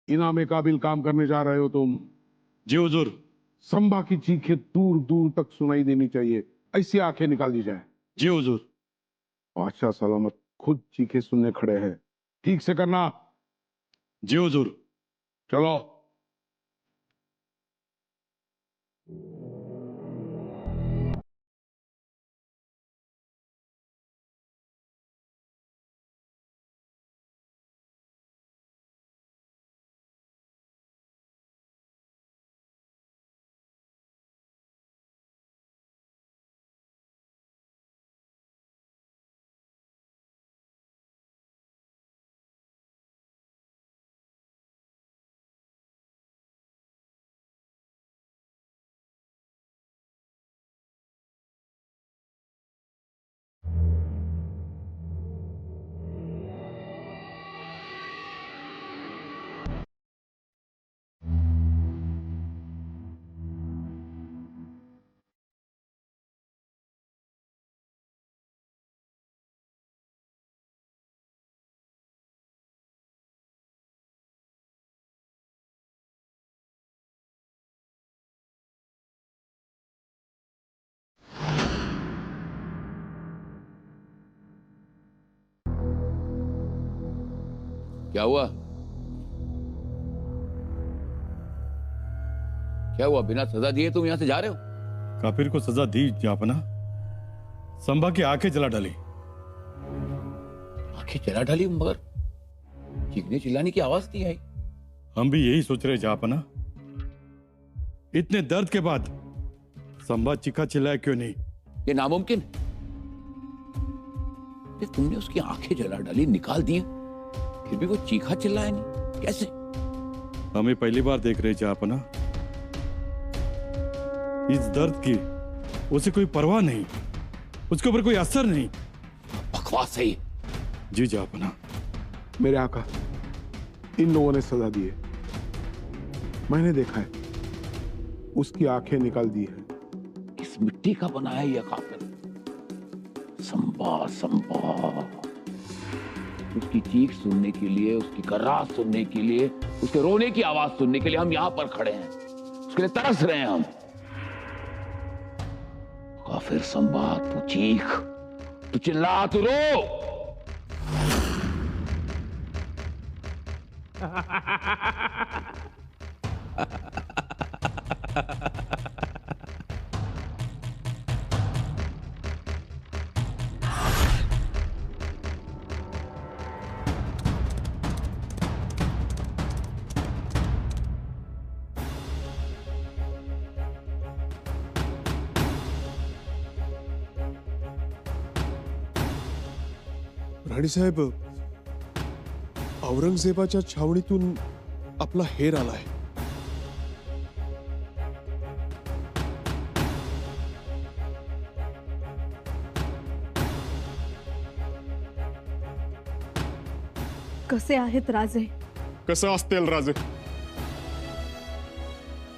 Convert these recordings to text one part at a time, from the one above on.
इनामे काबिल काम करने जा रहे हो तुम। जी हुजूर। संभा की चीखें दूर दूर तक सुनाई देनी चाहिए, ऐसी आंखें निकाल दी जाए। जी हुजूर। बादशाह सलामत खुद चीखें सुनने खड़े हैं, ठीक से करना। जी हुजूर। चलो। क्या हुआ? क्या हुआ? बिना सजा दिए तुम यहां से जा रहे हो? काफिर को सजा दी जापना। संभा की आंखें जला डाली। आंखें जला डाली, मगर चीखने चिल्लाने की आवाज नहीं आई। हम भी यही सोच रहे जापना, इतने दर्द के बाद संभा चीखा चिल्लाया क्यों नहीं? ये नामुमकिन है। ये तुमने उसकी आंखें जला डाली, निकाल दी, फिर भी वो चीखा चिल्लाया नहीं, कैसे? हमें पहली बार देख रहे जापना। इस दर्द की उसे कोई परवाह नहीं, उसके ऊपर कोई असर नहीं। बकवास है ये। जी जापना। मेरे आका, इन लोगों ने सजा दी है, मैंने देखा है, उसकी आंखें निकाल दी है। किस मिट्टी का बना है ये काफिर? संभा, संभा। उसकी चीख सुनने के लिए, उसकी कराहत सुनने के लिए, उसके रोने की आवाज सुनने के लिए हम यहां पर खड़े हैं। उसके लिए तरस रहे हैं हम। काफिर संभा, तू चीख, तू चिल्ला, तू रो। राणीसाहेब, औरंगजेबाच्या छावणीतून आपला हेर आलाय. कसे आहेत राजे? कसं असतील राजे?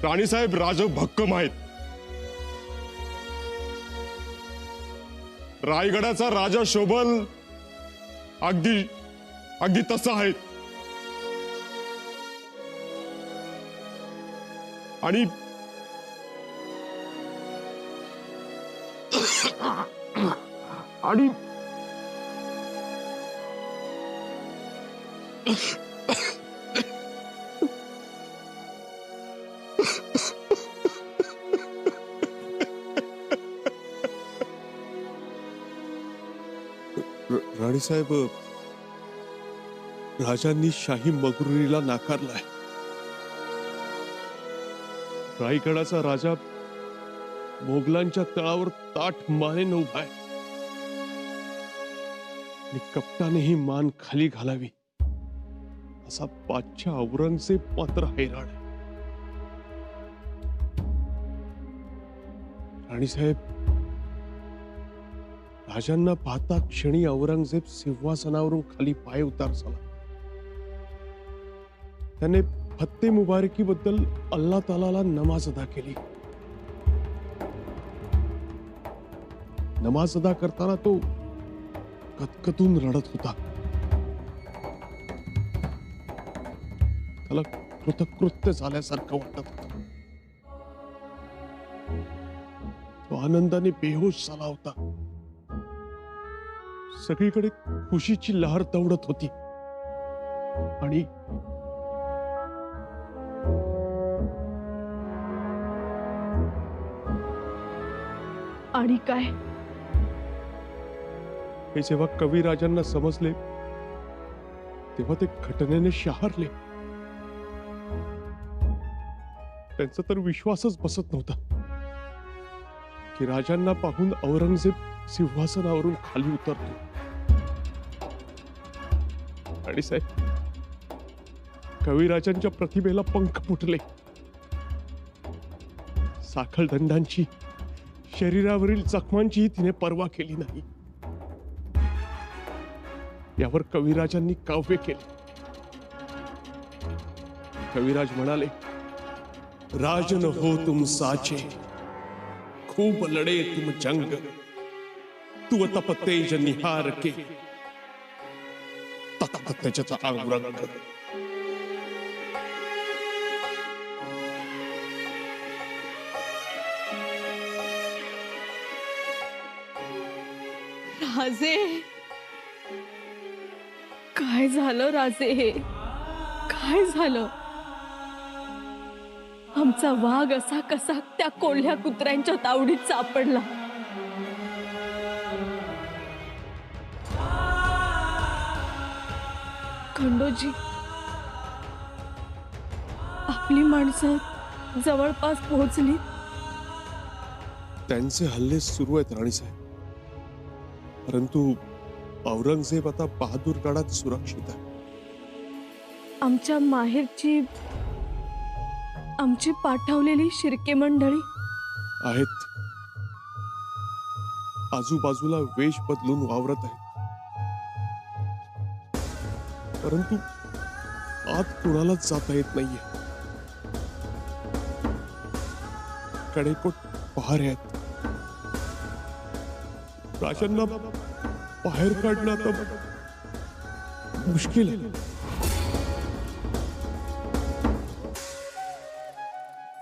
राणीसाहेब राजे भक्कम आहेत. रायगडाचा राजा शोभल अगदी अगदी तसा आहे. आणि आणि राणीसाहेब, राजांनी शाही मगरुरीला नाकारलाय. रायगडाचा राजा मोगलांच्या तळावर ताठ मानेने उभा आहे. आणि कप्तानेही मान खाली घालावी असा बादशाह औरंगजेब मात्र हैराण आहे. राणीसाहेब, राजांना पाहता क्षणी औरंगजेब सिंहासनावरून खाली पाय उतार झाला. त्याने फत्ते मुबारकी बद्दल अल्लाह तालाला नमाज अदा केली. नमाज अदा करताना तो कतकतून रडत होता. त्याला कृतकृत्य झाल्यासारखं वाटत होतं. तो आनंदाने बेहोश झाला होता. सगळीकडे खुशीची लहर दौडत होती आणि आणि काय? हे जेव्हा कविराजांना समजले तेव्हा ते घटनेने शहारले. त्यांचा तर विश्वासच बसत नव्हता की राजांना पाहून औरंगजेब सिंहासनावरून खाली उतरतो. आणि साहेब, कविराजांच्या प्रतिभेला पंख फुटले. साखळदंडांची, शरीरावरील जखमांचीही तिने पर्वा केली नाही. यावर कविराजांनी काव्य केले. कविराज म्हणाले, राजन हो तुम साचे, खूब लड़े तुम जंग, तू तप तेज निहार के, तख्त तेजचा औरंग. राजे, काय झालं राजे? काय झालं? आमचा वाघ असा कसा त्या कोल्ह्या कुत्र्यांच्या तावडीत सापडला? खंडोजी, आपली माणसं जवळपास पोहोचली. त्यांचे हल्ले सुरू आहेत राणीसाहेब, परंतु औरंगजेब आता बहादूरगडात सुरक्षित आहे. आमच्या माहेरची, आमची पाठवलेली शिर्के मंडळी आहेत. आजूबाजूला वेश बदलून वावरत आहेत, परंतु आत कुणालाच जाता येत नाहीये. कडेकोट पहारे आहेत. राजांना बाहेर काढणं आता मुश्किल आहे.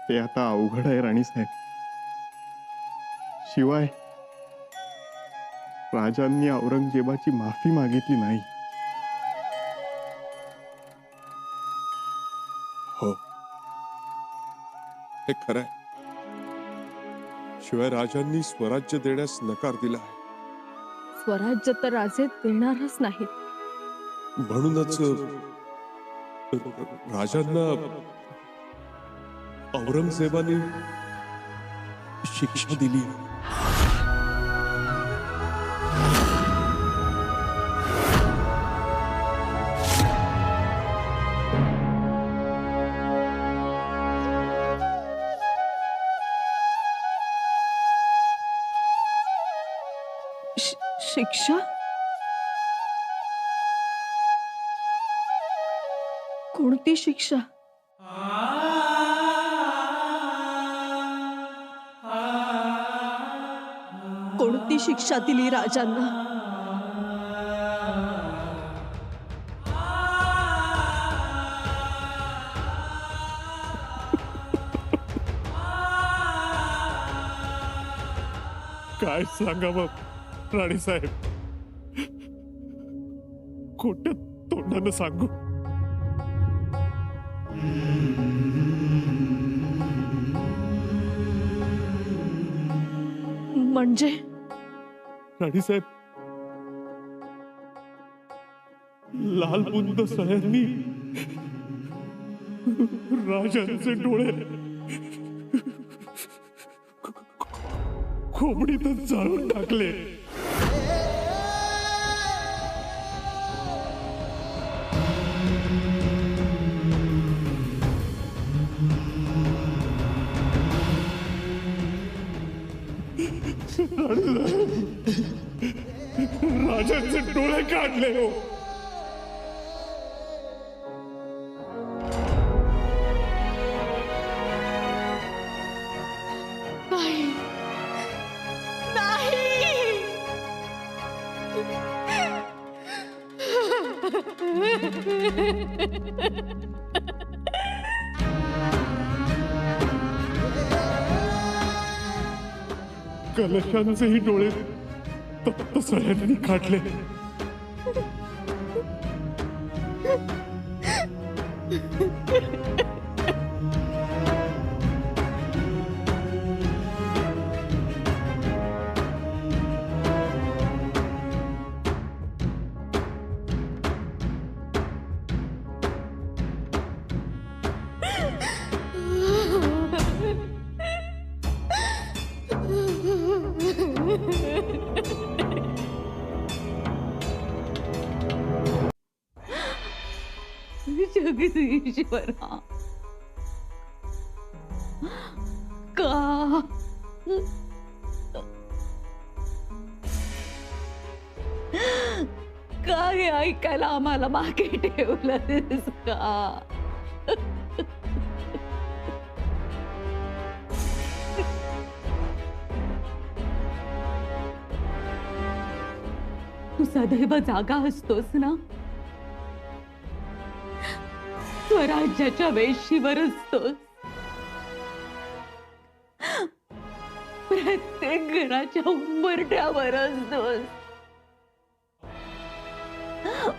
ते आता अवघड आहे राणीसाहेब. शिवाय राजांनी औरंगजेबाची माफी मागितली नाही. हो, हे खरं आहे. शिवाय राजांनी स्वराज्य देण्यास नकार दिला आहे. स्वराज्य तर राजे देणारच नाहीत. म्हणूनच राजांना औरंगजेबाने शिक्षा दिली. शिक्षा? कोणती शिक्षा? कोणती शिक्षा दिली राजांना? काय सांगावं राणीसाहेब, खोट्या तोंडानं सांगू. म्हणजे राणीसाहेब, लालबुंद सळ्यांनी राजांचे डोळे खोबडीतच जाळून टाकले. राजांचे डोळे काढले. हो, नाही, नाही. कलशांचेही डोळे तप्त सळ्यांनी काढले. जगदीश्वरा, का का हे ऐकायला आम्हाला मागे ठेवलंस का? तू सदैव जागा असतोस ना? स्वराज्याच्या वेशीवर असतोस. प्रत्येक घराच्या उंबरठ्यावर असतोस.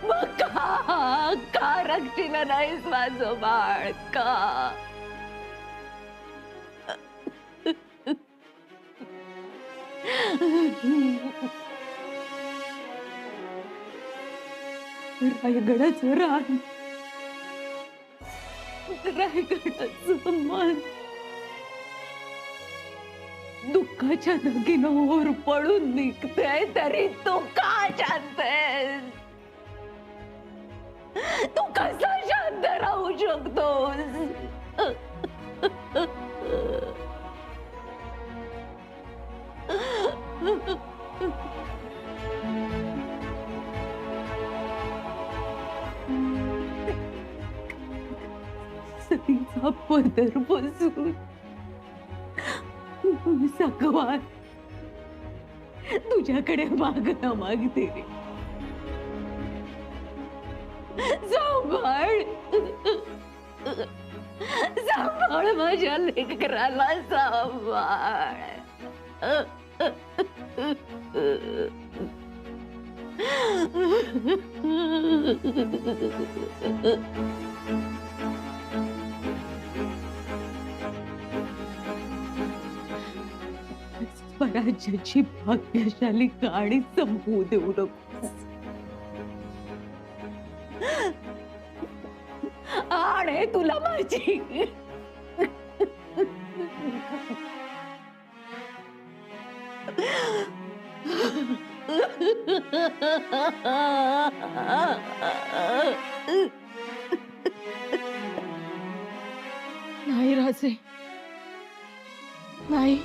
मग का रक्षीला नाहीस माझं बाळ? का रायगडाचं रान, रायगडाचं मन दुःखाच्या दागिनावर पडून निघतंय, तरी तू का शांत आहेस? तू कसा शांत राहू शकतोस? सतीचा पदर बसून सकवार तुझ्याकडे मागणं मागते. सांभाळ, सांभाळ माझ्या लेकराला, सांभाळ. स्वराज्याची भाग्यशाली गाडी संपवू देऊ नकोस. आणि तुला माझी नाही राजे, नाही.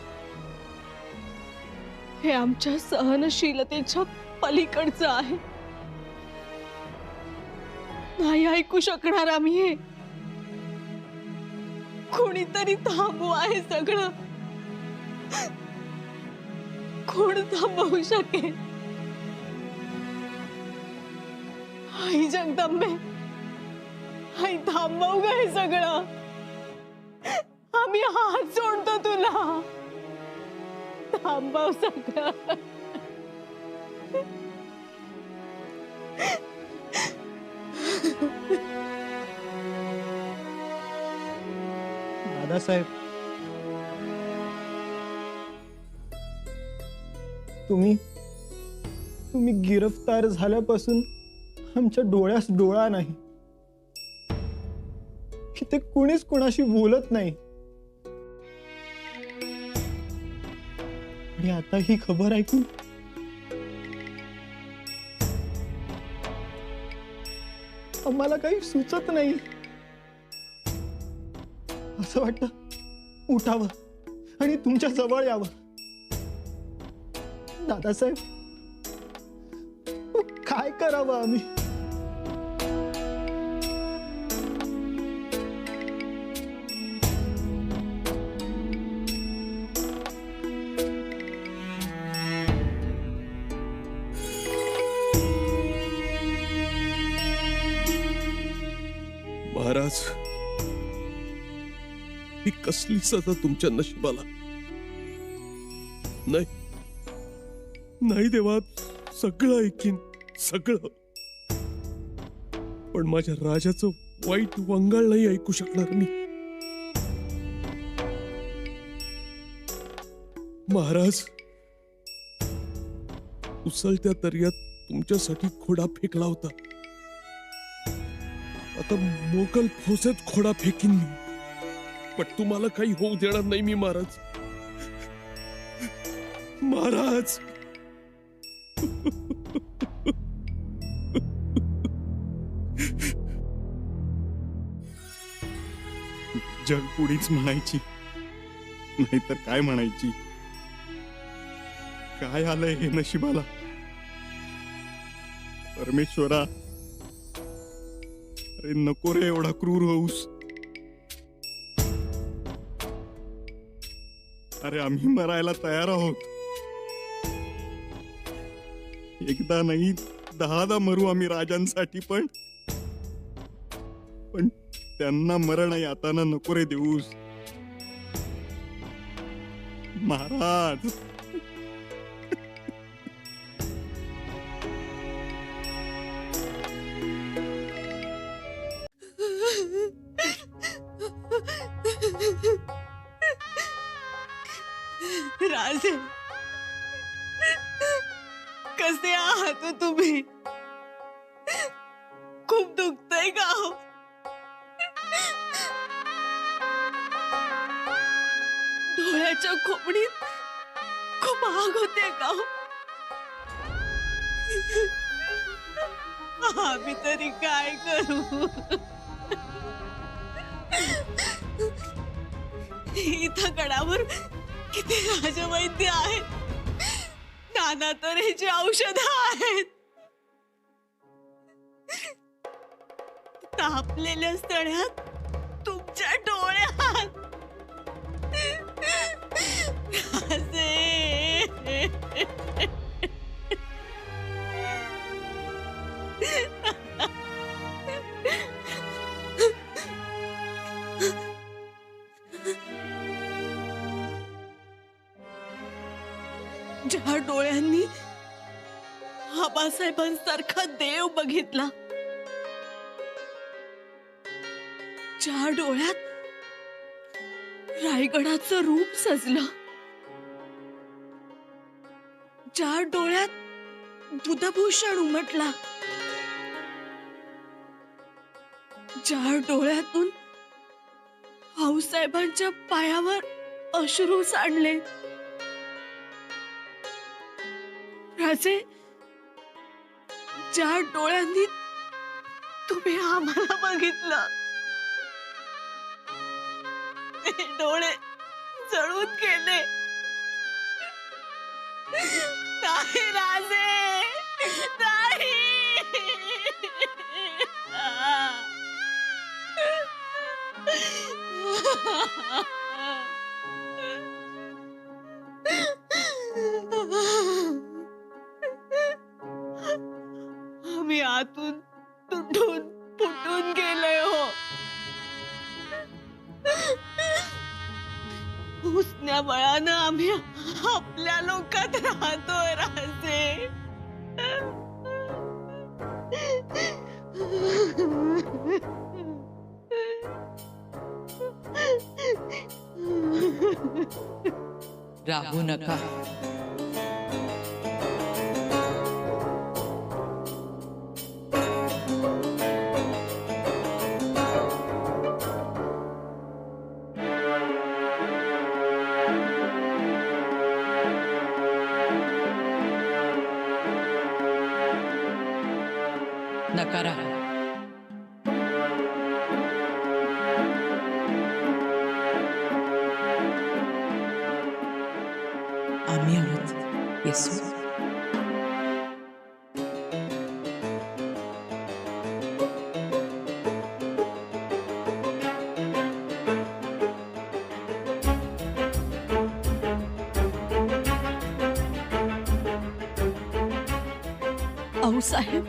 हे आमच्या सहनशीलतेच्या पलीकडचं आहे. नाही ऐकू शकणार आम्ही हे. कोणीतरी थांबवा हे सगळं. कोण थांबवू शकेल? आई जगदंबे, आई थांबव ग हे सगळं. आम्ही हात जोडतो तुला. थांबव सगळं. दादासाहेब, तुम्ही गिरफ्तार झाल्यापासून आमच्या डोळ्यास डोळा नाही. इथे कुणीच कुणाशी बोलत नाही. आणि आता ही खबर ऐकून आम्हाला काही सुचत नाही. असं वाटतं उठावं आणि तुमच्या जवळ यावं. दादासाहेब, काय करावं आम्ही? महाराज, ही कसली सजा तुमच्या नशिबाला. नाही, नाही देवा, सगळं ऐकीन, सगळं. पण माझ्या राजाचं वाईट वंगाळ नाही ऐकू शकणार मी. महाराज, उसळत्या दर्यात तुमच्यासाठी खोडा फेकला होता. आता मोगल फौजेत खोडा फेकीन मी, पण तुम्हाला काही होऊ देणार नाही मी महाराज. महाराज, जग पुढीच म्हणायची, नाहीतर काय म्हणायची. काय आलंय हे नशिबाला. परमेश्वरा, अरे नको रे एवढा क्रूर होऊस. अरे आम्ही मरायला तयार आहोत. एकदा नाही 10दा मरू आम्ही राजांसाठी, पण त्यांना मरण यातना नको रे देऊस. महाराज, राजे, कसे आहात तुम्ही? खूप दुखतंय का हो? डोळ्याच्या खोपडीत खूप आग होते का हो? आम्ही तरी काय करू? इथं गडावर किती राजवैद्य आहेत, नाना तऱ्हेची औषधं आहेत. तापलेल्या स्थळ्यात तुमच्या डोळ्यात ज्या डोळ्यांनी आबासाहेबांसारखा देव बघितला, ज्या डोळ्यात रायगडाचं रूप सजलं, ज्या डोळ्यात बुधभूषण उमटला, ज्या डोळ्यातून आऊसाहेबांच्या पायावर अश्रू सांडले, राजे, ज्या डोळ्यांनी तुम्ही आम्हाला बघितलं, ते डोळे जळून गेले. नाही राजे, नाही. आम्ही आतून तुटून फुटून गेलोय हो. उसन्या बळानं आम्ही आपल्या लोकात राहतोय राजे. राहू नका. नकारा. आम्ही आहोत येसू. आऊसाहेब,